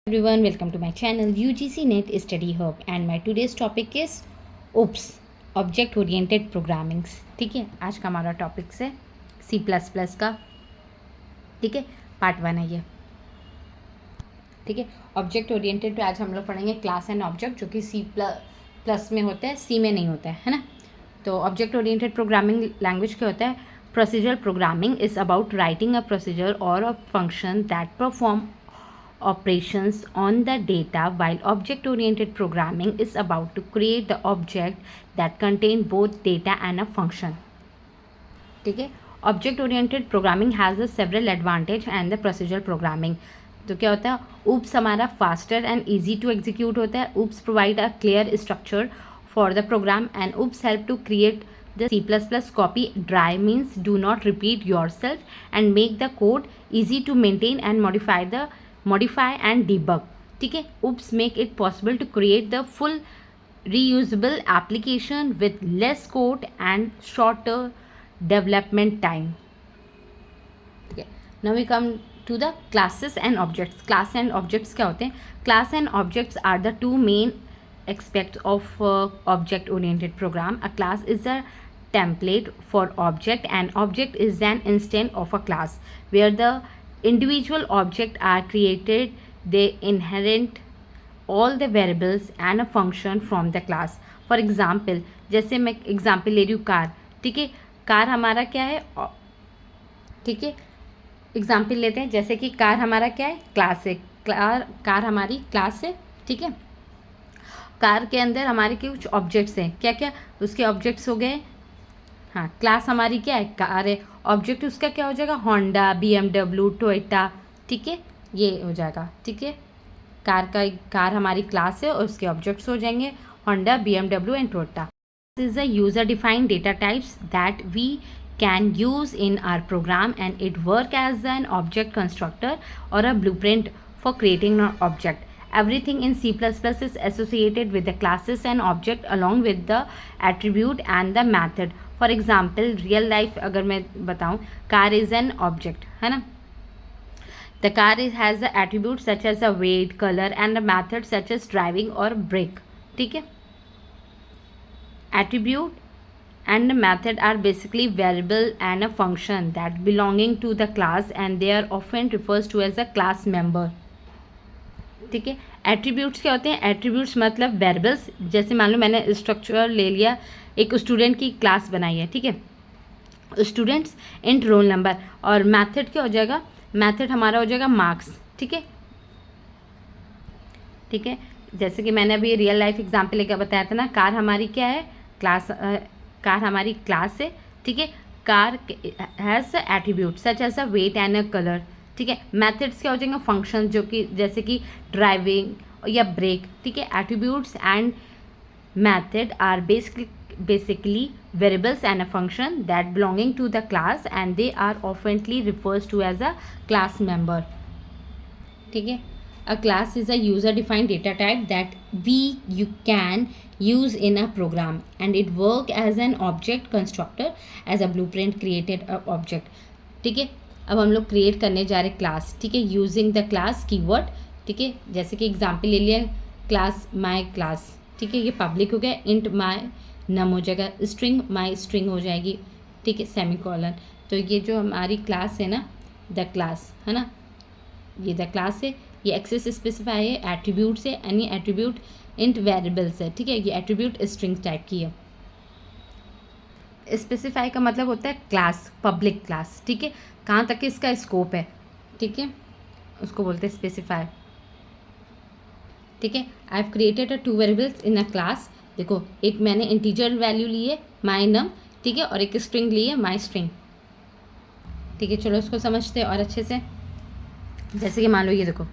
Everyone, welcome to my channel UGC NET Study Hub and my today's topic is OOPS Object Oriented Programming। ठीक है, आज का हमारा topic है C++ का। ठीक है, पार्ट 1 है ये। ठीक है, ऑब्जेक्ट ओरिएंटेड पे आज हम लोग पढ़ेंगे क्लास एंड ऑब्जेक्ट, जो कि C++ में होता है, C में नहीं होता है ना। तो ऑब्जेक्ट ओरिएंटेड प्रोग्रामिंग लैंग्वेज क्या होता है? Procedural programming is about writing a procedure or a function that perform operations on the data, while object oriented programming is about to create the object that contain both data and a function। ठीक है, object oriented programming has a several advantage and the procedural programming. तो क्या होता है? OOPs हमारा faster and easy to execute होता है। OOPs provide a clear structure for the program and OOPs help to create the C++ copy dry means do not repeat yourself and make the code easy to maintain and modify and debug। ठीक है, oops make it possible to create the full reusable application with less code and shorter development time। ठीक है, now we come to the classes and objects। class and objects क्या होते हैं? class and objects are the two main aspects of object oriented program। a class is a template for object and object is an instance of a class where the individual object are created। they inherit all the variables and a function from the class। for example, जैसे मैं example ले रही हूँ car. ठीक है, car हमारा क्या है? ठीक है, एग्जाम्पल लेते हैं, जैसे कि कार हमारा क्या है? क्लास है। कार हमारी क्लास है। ठीक है, कार के अंदर हमारे कुछ ऑब्जेक्ट्स हैं। क्या क्या उसके ऑब्जेक्ट्स हो गए? हाँ, क्लास हमारी क्या है? कार है। ऑब्जेक्ट उसका क्या हो जाएगा? Honda, BMW, Toyota. ठीक है, ये हो जाएगा। ठीक है, कार हमारी क्लास है और उसके ऑब्जेक्ट्स हो जाएंगे Honda, BMW and Toyota. This is a user defined data types that we can use in our program and it work as an object constructor or a blueprint for creating an object। everything in C++ is associated with the classes and object along with the attribute and the method। for example, real life अगर मैं बताऊँ, car is an object है ना। the car has the attributes such as a weight, color and a method such as driving or brake। ठीक है, attribute and method are basically variable and a function that belonging to the class and they are often refers to as a class member। ठीक है, attributes क्या होते हैं? Attributes मतलब variables. जैसे मान लो मैंने स्ट्रक्चर ले लिया, एक स्टूडेंट की क्लास बनाई है। ठीक है, स्टूडेंट्स इंट रोल नंबर। और मेथड क्या हो जाएगा? मेथड हमारा हो जाएगा मार्क्स। ठीक है, ठीक है, जैसे कि मैंने अभी रियल लाइफ एग्जाम्पल लेकर बताया था ना, कार हमारी क्या है? क्लास। कार हमारी क्लास है। ठीक है, car has attribute such as a weight and a colour. ठीक है, मेथड्स क्या हो जाएंगे? फंक्शन, जो कि जैसे कि ड्राइविंग या ब्रेक। ठीक है, attributes and method are basically variables and a function that belonging to the class and they are oftenly refers to as a class member। ठीक है, a class is a user defined data type that you can use in a program and it work as an object constructor as a blueprint created a object। ठीक है, अब हम लोग create करने जा रहे क्लास। ठीक है, यूजिंग द क्लास कीवर्ड। ठीक है, जैसे कि एग्जाम्पल ले लिया क्लास माई क्लास। ठीक है, ये पब्लिक हो गया। इंट माई नम हो जाएगा, स्ट्रिंग माई स्ट्रिंग हो जाएगी। ठीक है, सेमीकोलन। तो ये जो हमारी क्लास है ना, द क्लास है ना, ये द क्लास है। ये एक्सेस स्पेसिफाई है, एट्रीब्यूट्स है, यानी एट्रीब्यूट इंट वेरिएबल्स है। ठीक है, ये एट्रीब्यूट स्ट्रिंग टाइप की है। स्पेसिफाई का मतलब होता है क्लास, पब्लिक क्लास। ठीक है, कहाँ तक इसका स्कोप है? ठीक है, उसको बोलते हैं स्पेसिफाई। ठीक है, I have created a 2 variables in a class. देखो, एक मैंने इंटीजर वैल्यू ली है माई नम। ठीक है, और एक स्ट्रिंग ली है माई स्ट्रिंग। ठीक है, चलो इसको समझते हैं और अच्छे से। जैसे कि मान लो ये देखो,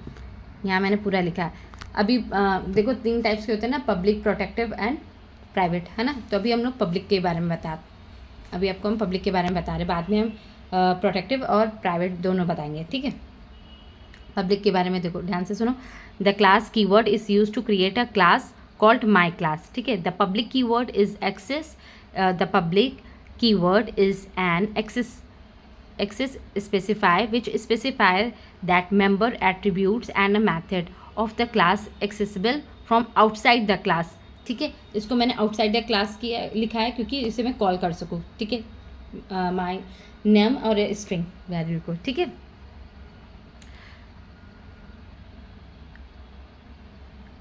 यहाँ मैंने पूरा लिखा है। अभी देखो 3 टाइप्स के होते हैं ना, पब्लिक, प्रोटेक्टिव एंड प्राइवेट, है ना। तो अभी हम लोग पब्लिक के बारे में अभी आपको हम पब्लिक के बारे में बता रहे, बाद में हम प्रोटेक्टिव और प्राइवेट दोनों बताएंगे। ठीक है, पब्लिक के बारे में देखो, ध्यान से सुनो। The class keyword is use to create a class called my class. ठीक है, the public keyword is access. The public keyword is an access specify which specify that member attributes and a method of the class accessible from outside the class. ठीक है, इसको मैंने outside the class किया लिखा है क्योंकि इसे मैं कॉल कर सकूँ। ठीक है, माई नेम और स्ट्रिंग वैल्यू को। ठीक है,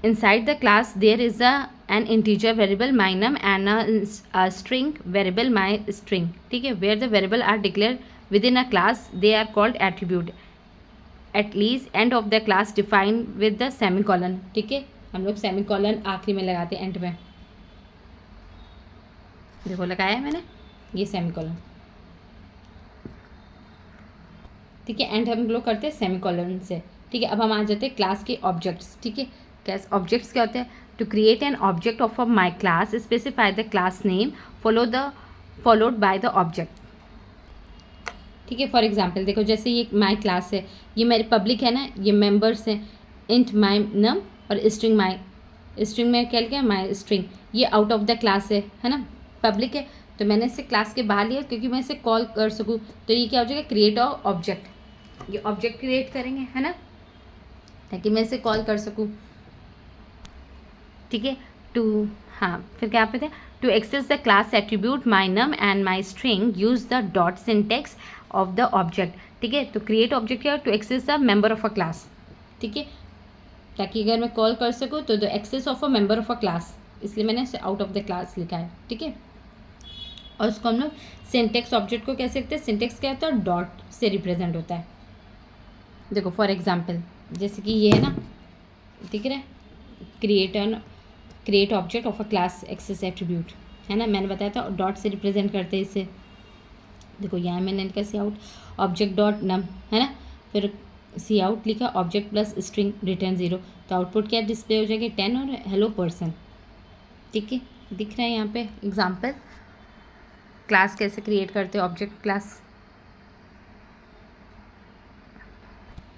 inside the class there is an integer variable my num and a string variable my string. ठीक है, where the variable are declared within a class they are called attribute. At least end of the class defined with the semicolon. ठीक है, हम लोग semicolon आखिरी में लगाते हैं, एंड में। देखो लगाया है मैंने ये सेमीकोलन। ठीक है, एंड हम लोग करते हैं सेमीकोलन से। ठीक है, अब हम आ जाते हैं क्लास के ऑब्जेक्ट्स। ठीक है, क्लास ऑब्जेक्ट्स क्या होते हैं? To create an object of a my class specify the class name followed by the object. ठीक है, फॉर एग्जाम्पल देखो जैसे ये माई क्लास है, ये मेरे पब्लिक है ना, ये मेंबर्स हैं, इंट माई नम और स्ट्रिंग में क्या लिखा है? माई स्ट्रिंग। ये आउट ऑफ द क्लास है ना, पब्लिक है, तो मैंने इसे क्लास के बाहर लिया क्योंकि मैं इसे कॉल कर सकूँ। तो ये क्या हो जाएगा? Create object. ये ऑब्जेक्ट क्रिएट करेंगे है ना, ताकि मैं इसे कॉल कर सकूँ। ठीक है, फिर क्या पे थे? To access the class attribute my num and my string use the dot syntax of the object. ठीक है, तो क्रिएट ऑब्जेक्ट क्या? To access the member of a class. ठीक है, ताकि अगर मैं कॉल कर सकूँ तो the access of a member of a class, इसलिए मैंने इसे आउट ऑफ द क्लास लिखा है। ठीक है, और उसको हम लोग सिंटेक्स ऑब्जेक्ट को कैसे लिखते हैं? सिंटेक्स क्या होता है? डॉट से रिप्रेजेंट होता है। देखो फॉर एग्जाम्पल जैसे कि ये है ना, दिख रहा है, create object of a class access attribute है ना, मैंने बताया था डॉट से रिप्रेजेंट करते हैं इसे। देखो यहाँ मैंने लिखा सी आउट ऑब्जेक्ट डॉट नम है ना, फिर सी आउट लिखा ऑब्जेक्ट प्लस स्ट्रिंग रिटर्न 0, तो आउटपुट क्या डिस्प्ले हो जाएगी? 10 और हेलो पर्सन। ठीक है, दिख रहा है यहाँ पे एग्जाम्पल क्लास कैसे क्रिएट करते हैं, ऑब्जेक्ट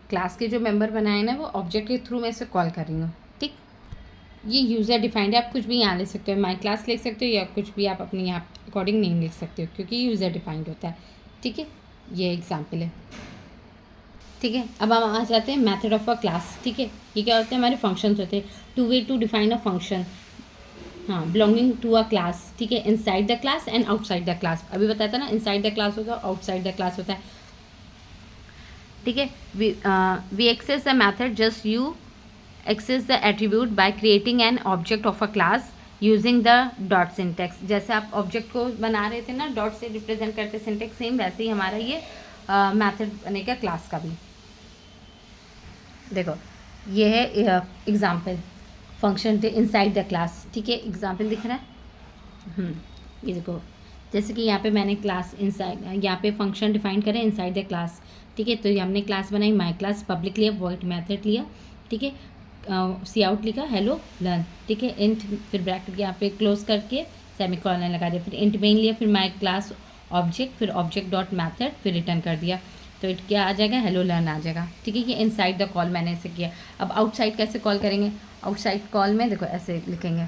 क्लास के जो मेंबर बनाए ना वो ऑब्जेक्ट के थ्रू मैं इसे कॉल कर रही हूँ। ठीक, ये यूज़र डिफाइंड है, आप कुछ भी यहाँ लिख सकते हो, माई क्लास लिख सकते हो या कुछ भी आप अपनी यहाँ अकॉर्डिंग नेम लिख सकते हो क्योंकि यूज़र डिफाइंड होता है। ठीक है, ये एग्जाम्पल है। ठीक है, अब हम आ जाते हैं मेथड ऑफ अ क्लास। ठीक है, ये क्या होते हैं? हमारे फंक्शंस होते हैं। Two way to define a function, हाँ, बिलोंगिंग टू अ क्लास। ठीक है, inside the class and outside the class. अभी बताया था ना, इनसाइड द क्लास होता है, आउटसाइड द क्लास होता है। ठीक है, we access the method just you access the attribute by creating an object of a class using the dot syntax. जैसे आप ऑब्जेक्ट को बना रहे थे ना, डॉट से रिप्रेजेंट करते सिंटेक्स, सेम वैसे ही हमारा ये मेथड बनेगा क्लास का भी। देखो ये है example function inside the class. ठीक है, एग्जाम्पल दिख रहा है। ये देखो जैसे कि यहाँ पे मैंने क्लास इनसाइड, यहाँ पे फंक्शन डिफाइन करें इनसाइड द क्लास। ठीक है, तो ये हमने क्लास बनाई, माई क्लास, पब्लिक लिया, वॉइड मेथड लिया। ठीक है, सी आउट लिखा, हेलो लर्न। ठीक है, इंट, फिर ब्रैकेट यहाँ पे क्लोज करके सेमीकोलन लगा दिया, फिर इंट मेन लिया, फिर माई क्लास ऑब्जेक्ट, फिर ऑब्जेक्ट डॉट मैथड, फिर रिटर्न कर दिया, तो इट क्या आ जाएगा? हेलो लर्न आ जाएगा। ठीक है, ये इनसाइड द कॉल मैंने ऐसे किया। अब आउटसाइड कैसे कॉल करेंगे? आउटसाइड कॉल में देखो ऐसे लिखेंगे,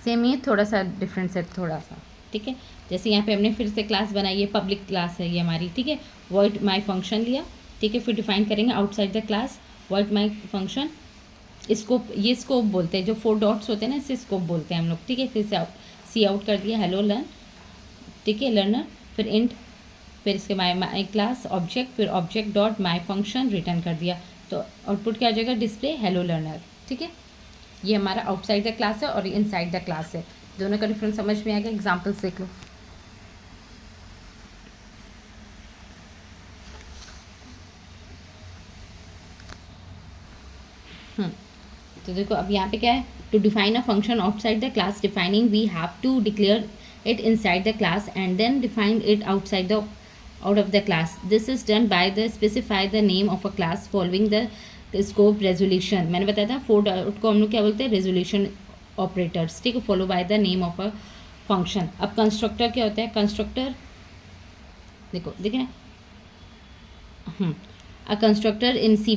सेम ही थोड़ा सा डिफरेंस है थोड़ा सा। ठीक है, जैसे यहाँ पे हमने फिर से क्लास बनाई है, पब्लिक क्लास है ये हमारी। ठीक है, वॉइड माई फंक्शन लिया। ठीक है, फिर डिफाइन करेंगे outside the class void my function, scope, ये स्कोप बोलते हैं, जो 4 डॉट्स होते हैं ना इसे स्कोप बोलते हैं हम लोग। ठीक है, फिर से सी आउट कर दिया, हेलो लर्न। ठीक है, लर्नर, फिर इंट, फिर इसके माई क्लास ऑब्जेक्ट, फिर ऑब्जेक्ट डॉट माई फंक्शन, रिटर्न कर दिया, तो आउटपुट क्या आ जाएगा? Display hello learner. ठीक है, ये हमारा आउटसाइड द क्लास है और इनसाइड द क्लास है, दोनों का डिफरेंस समझ में आ गया। एग्जाम्पल्स देख लो। तो देखो अब यहाँ पे क्या है? To define a function outside the class defining we have to declare it inside the class and then define it out of the class. This is done by the specify the name of a class following the scope resolution. मैंने बताया था 4 dot को हम लोग क्या बोलते हैं? Resolution operators. ठीक है, follow by the name of a function. अब कंस्ट्रक्टर क्या होता है? कंस्ट्रक्टर देखो देखें, A constructor in C++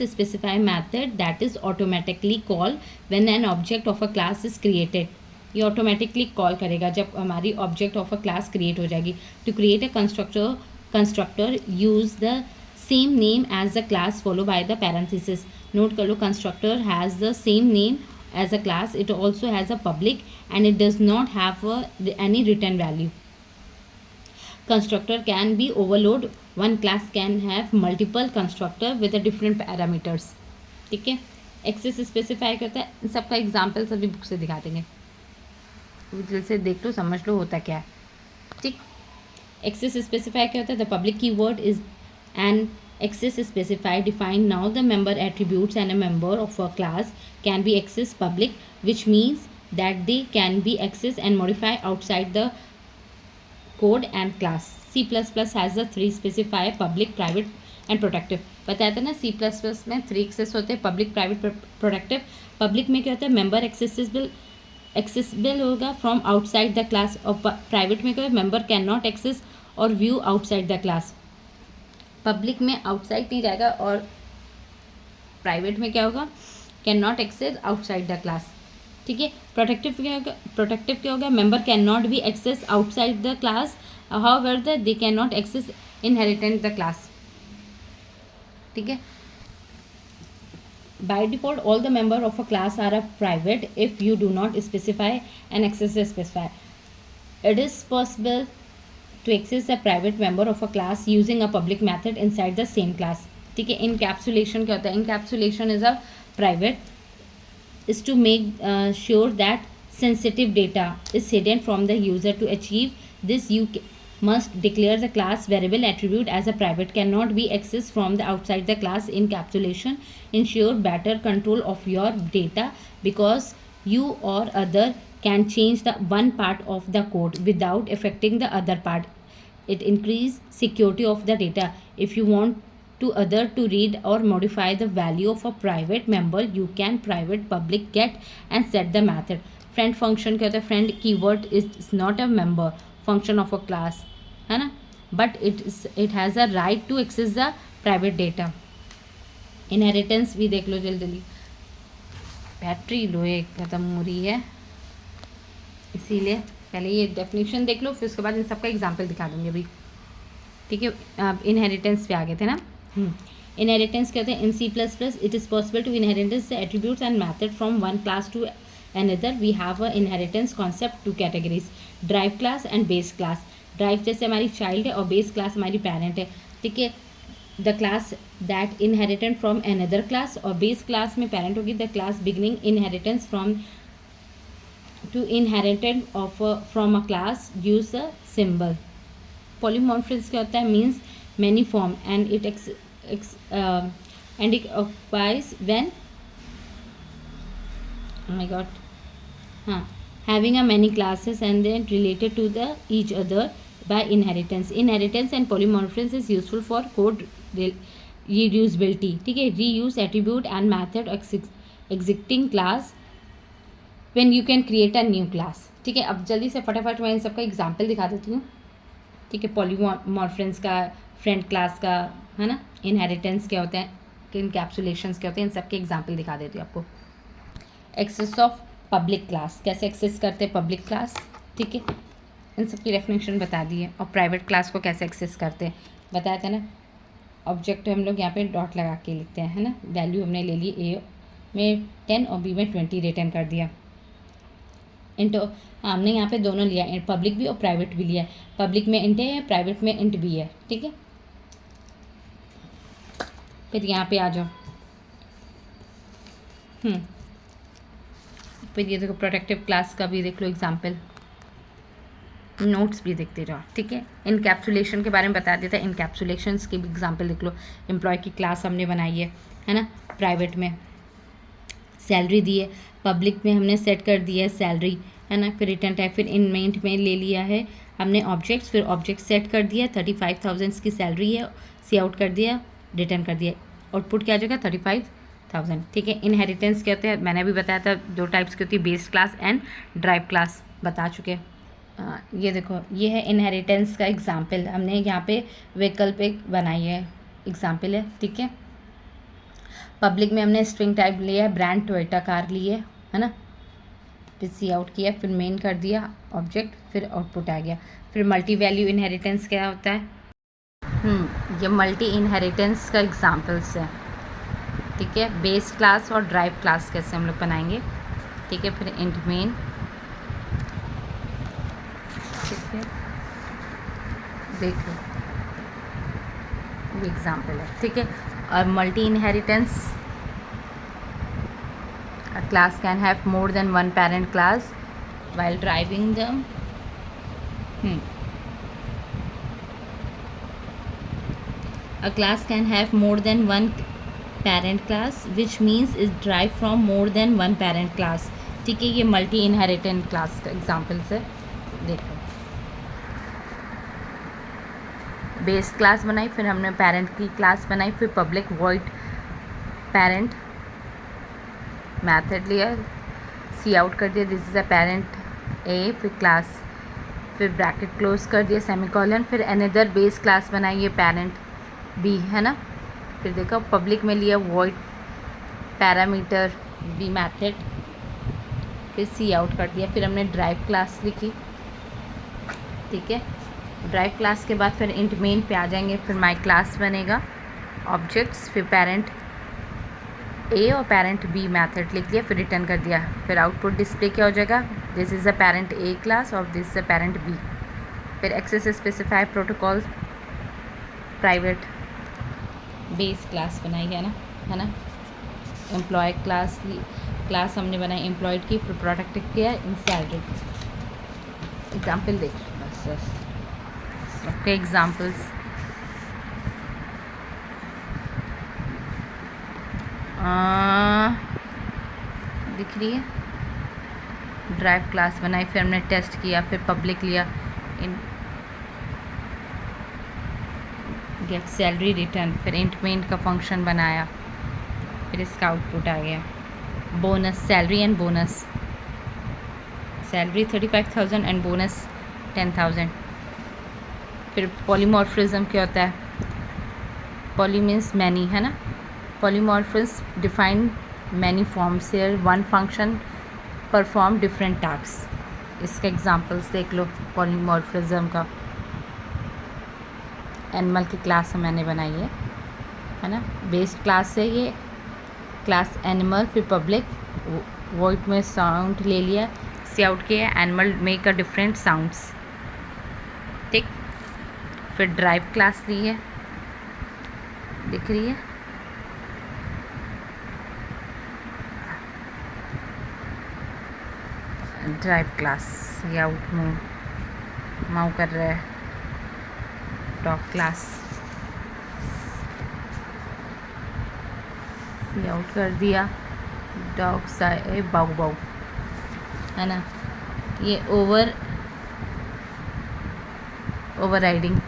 specify method that is automatically called when an object of a class is created. ये ऑटोमेटिकली कॉल करेगा जब हमारी object of a class create हो जाएगी। To create a constructor use the same name as the class follow by the parenthesis. Note कर लो, constructor has the same name as a class, it also has a public and it does not have any return value. Constructor can be overload. One class can have multiple constructor with a different parameters. ठीक है. Access specify करता है. इन सबका example सभी book से दिखा देंगे, दिल से देख लो, समझ लो होता क्या है. ठीक. एक्सेस स्पेसिफाई क्या होता है? द पब्लिक की word is an access specified defined. Now the member attributes and a member of a class can be accessed public, which means that they can be accessed and modified outside the code and class. C++ has the three specifier public, private and protective. बताया था ना C++ में 3 access होते हैं, public, private, protective. Public में क्या होता है? मेंबर एक्सेसिबल होगा फ्रॉम आउटसाइड द क्लास, और प्राइवेट में क्या है? मेंबर कैन नॉट एक्सेस और view outside the class. Public में आउटसाइड नहीं जाएगा और प्राइवेट में क्या होगा? Can not access outside the class. ठीक है. प्रोटेक्टिव क्या होगा? Member can not be access outside the class, however they can not access inherited the class. ठीक है. By default, all the member of a class are a private if you do not specify an access specifier. It is possible to access a private member of a class using a public method inside the same class. ठीक है. Encapsulation क्या होता है? Encapsulation is a private is to make sure that sensitive data is hidden from the user. To achieve this, you must declare the class variable attribute as a private, cannot be accessed from the outside the class. Encapsulation ensure better control of your data because you or other can change the one part of the code without affecting the other part. It increase security of the data. If you want to other to read or modify the value of a private member, you can private public get and set the method. Friend function क्या होता है? Friend keyword is not a member function of a class, है ना, but it has a right to access the private data. Inheritance भी देख लो जल्दी. Battery लोहे ख़त्म हो रही है, इसीलिए पहले ये डेफिनेशन देख लो, फिर उसके बाद इन सबका एग्जाम्पल दिखा दूँगी अभी. ठीक है. अब इनहेरिटेंस पे आ गए थे ना. इनहेरिटेंस कहते हैं in C++ it is possible to inheritance the attributes and method from one class to another. We have a inheritance concept two categories, derived class and base class. Derived जैसे हमारी child है और base class हमारी parent है. ठीक है. The class that inherited from another class, और base class में पेरेंट होगी the class beginning inheritance from to inherited of from a class use a symbol. Polymorphism क्या होता है? Means many form and it occupies when oh my god, having a many classes and then related to the each other by inheritance. Inheritance and polymorphism is useful for code reusability. ठीक है. reuse attribute and method existing class when you can create a new class. ठीक है. अब जल्दी से फटाफट मैं इन सबका एग्जाम्पल दिखा देती हूँ. ठीक है. पॉलीमॉर्फिज्म का, फ्रेंड क्लास का, है ना, इनहेरिटेंस क्या होता है, इनकैप्सुलेशंस क्या होते हैं, इन सबके एग्जाम्पल दिखा देती हूँ आपको. एक्सेस ऑफ पब्लिक क्लास, कैसे एक्सेस करते हैं पब्लिक क्लास. ठीक है. इन सब की डेफिनेशन बता दी है. और प्राइवेट क्लास को कैसे एक्सेस करते हैं बताया था ना. ऑब्जेक्ट हम लोग यहाँ पे डॉट लगा के लिखते हैं, है ना. वैल्यू हमने ले ली, ए में 10 और बी में 20 रिटर्न कर दिया. इंटो हमने यहाँ पे दोनों लिया, पब्लिक भी और प्राइवेट भी लिया है. पब्लिक में इंट है, प्राइवेट में इंट भी है. ठीक है. फिर यहाँ पे आ जाओ. फिर ये देखो प्रोटेक्टिव क्लास का भी देख लो एग्जाम्पल, नोट्स भी देखते जाओ. ठीक है. इनकैप्सुलेशन के बारे में बता देता है. इनकैप्सुलेशंस के भी एग्जाम्पल देख लो. एम्प्लॉय की क्लास हमने बनाई है ना. प्राइवेट में सैलरी दी है, पब्लिक में हमने सेट कर दिया है सैलरी, है ना. फिर रिटर्न टाइप, फिर इनमेंट में ले लिया है हमने ऑब्जेक्ट्स, फिर ऑब्जेक्ट सेट कर दिया. 35,000 की सैलरी है, सी आउट कर दिया, रिटर्न कर दिया. आउटपुट क्या आ जाएगा? 35,000. ठीक है. इनहेरिटेंस क्या होते हैं मैंने अभी बताया था, दो टाइप्स की होती है, base class and drive class, बता चुके हैं. ये देखो, ये है इनहेरिटेंस का एग्जाम्पल. हमने यहाँ पे वैकल्पिक बनाई है, एग्जाम्पल है. ठीक है. पब्लिक में हमने स्ट्रिंग टाइप लिया है, ब्रांड टोयोटा कार ली है ना. फिर सी आउट किया, फिर मेन कर दिया ऑब्जेक्ट, फिर आउटपुट आ गया. फिर मल्टी वैल्यू इनहेरिटेंस क्या होता है? ये मल्टी इनहेरिटेंस का एग्जाम्पल्स है. ठीक है। बेस क्लास और ड्राइव क्लास कैसे हम लोग बनाएंगे, ठीक है। फिर इंट मेन, ठीक है। देख लो ये एग्जाम्पल है, ठीक है। और multi inheritance, a class can have more than one parent class while driving them. A class can have more than one parent class which means is derived from more than one parent class, ठीक है। ये multi inherent class का example है। देखो base class बनाई, फिर हमने parent की क्लास बनाई, फिर पब्लिक वॉइड पेरेंट मेथड लिया, सी आउट कर दिया, दिस इज़ अ पेरेंट ए, फिर क्लास, फिर ब्रैकेट क्लोज कर दिया, सेमीकोलन, फिर अनदर बेस क्लास बनाई, ये पेरेंट बी है ना। फिर देखो पब्लिक में लिया वॉइड पैरामीटर बी मेथड, फिर सी आउट कर दिया, फिर हमने ड्राइव क्लास लिखी, ठीक है। ड्राइव क्लास के बाद फिर इंट मेन पे आ जाएंगे, फिर माई क्लास बनेगा, ऑब्जेक्ट्स, फिर पेरेंट ए और पेरेंट बी मेथड लिख दिया, फिर रिटर्न कर दिया, फिर आउटपुट डिस्प्ले क्या हो जाएगा, this is a parent A class और this is a parent B. फिर access specify protocol private base class बनाई है ना। एम्प्लॉय क्लास हमने बनाई एम्प्लॉयड की, फिर प्रोडक्ट किया इन सैलरी। एग्जाम्पल देख बस सबके एग्जाम्पल्स। दिख रही है, ड्राइव क्लास बनाई, फिर हमने टेस्ट किया, फिर पब्लिक लिया, इन गेट सैलरी रिटर्न, फिर इंट मेन का फंक्शन बनाया, फिर इसका आउटपुट आ गया bonus, salary and bonus, salary 35,000 and bonus 10,000। फिर पॉलीमॉर्फिज्म क्या होता है, पॉली मीन्स मैनी है ना, polymorphism define many forms here one function perform different task. इसका एग्जांपल्स देख लो पॉलीमॉर्फिज्म का। एनिमल की क्लास मैंने बनाई है ना, बेस क्लास है ये, क्लास एनिमल, फिर पब्लिक वॉइड में साउंड ले लिया, सी आउट किया, animal make a different sounds, ठीक। फिर ड्राइव क्लास ली है, दिख रही है, ड्राइव क्लास ये आउट में माउ कर रहा है, डॉग क्लास सी आउट कर दिया, डॉग साइ बाउ बाउ है ना। ये ओवरराइडिंग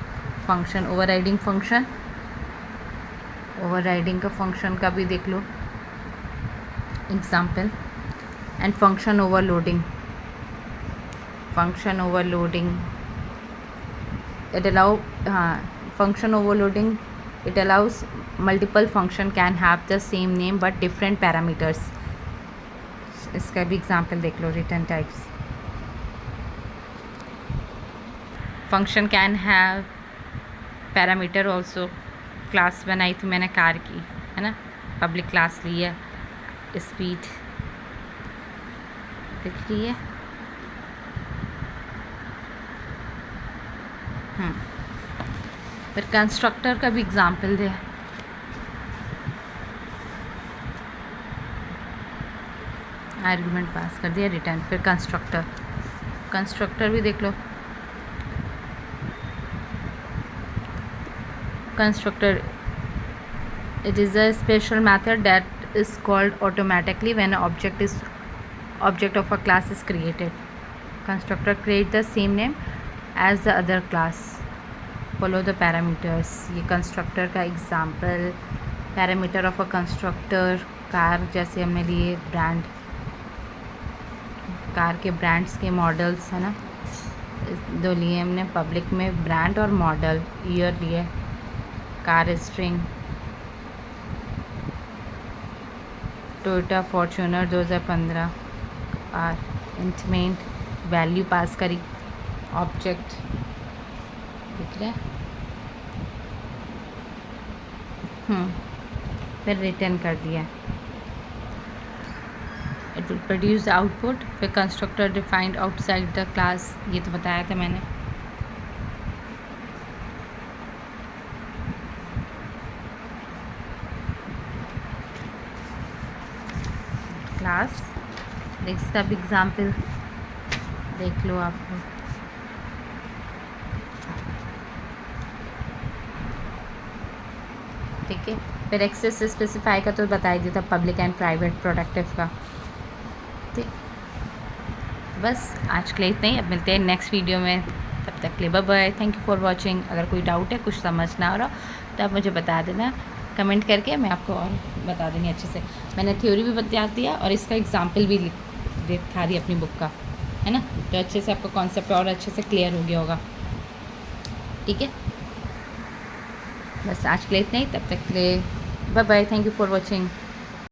फंक्शन, ओवरराइडिंग का फंक्शन का भी देख लो example. And function overloading it allow function overloading, it allows multiple function can have the same name but different parameters। इसका भी एग्जाम्पल देख लो, return types, function can have parameter also. Class बनाई थी मैंने कार की है ना, पब्लिक क्लास ली है, स्पीड दिख रही है। फिर कंस्ट्रक्टर का भी एग्जाम्पल दे, आर्गुमेंट पास कर दिया, रिटर्न, फिर कंस्ट्रक्टर भी देख लो। Constructor it is a special method that is called automatically when an object of a class is created. Constructor create the same name as the other class, follow the parameters। ये constructor का example, parameter of a constructor, car जैसे हमने लिए, brand, car के brands के models है ना, दो लिए हमने, पब्लिक में ब्रांड और मॉडल, ईयर लिए, कार स्ट्रिंग, टोयोटा फॉर्च्यूनर 2015, आर इंटमेंट, वैल्यू पास करी, ऑब्जेक्ट दिख रहा है, फिर रिटर्न कर दिया, इट विल प्रोड्यूस आउटपुट, फिर constructor defined outside the class, ये तो बताया था मैंने। क्लास, नेक्स्ट अब एग्जाम्पल देख लो आप। ठीक है, फिर एक्सेस स्पेसिफाई का तो बता ही दिया था, पब्लिक एंड प्राइवेट प्रोडक्टिव का। ठीक, बस आज के लिए इतना ही, अब मिलते हैं नेक्स्ट वीडियो में, तब तक के लिए bye bye, thank you for watching. अगर कोई डाउट है, कुछ समझ ना आ रहा तो आप मुझे बता देना कमेंट करके, मैं आपको और बता दूँगी अच्छे से। मैंने थ्योरी भी बता दिया और इसका एग्जाम्पल भी दिखा दी अपनी बुक का, है ना, तो अच्छे से आपका कॉन्सेप्ट और अच्छे से क्लियर हो गया होगा। ठीक है, बस आज के लिए इतना ही, तब तक के लिए bye bye, thank you for watching.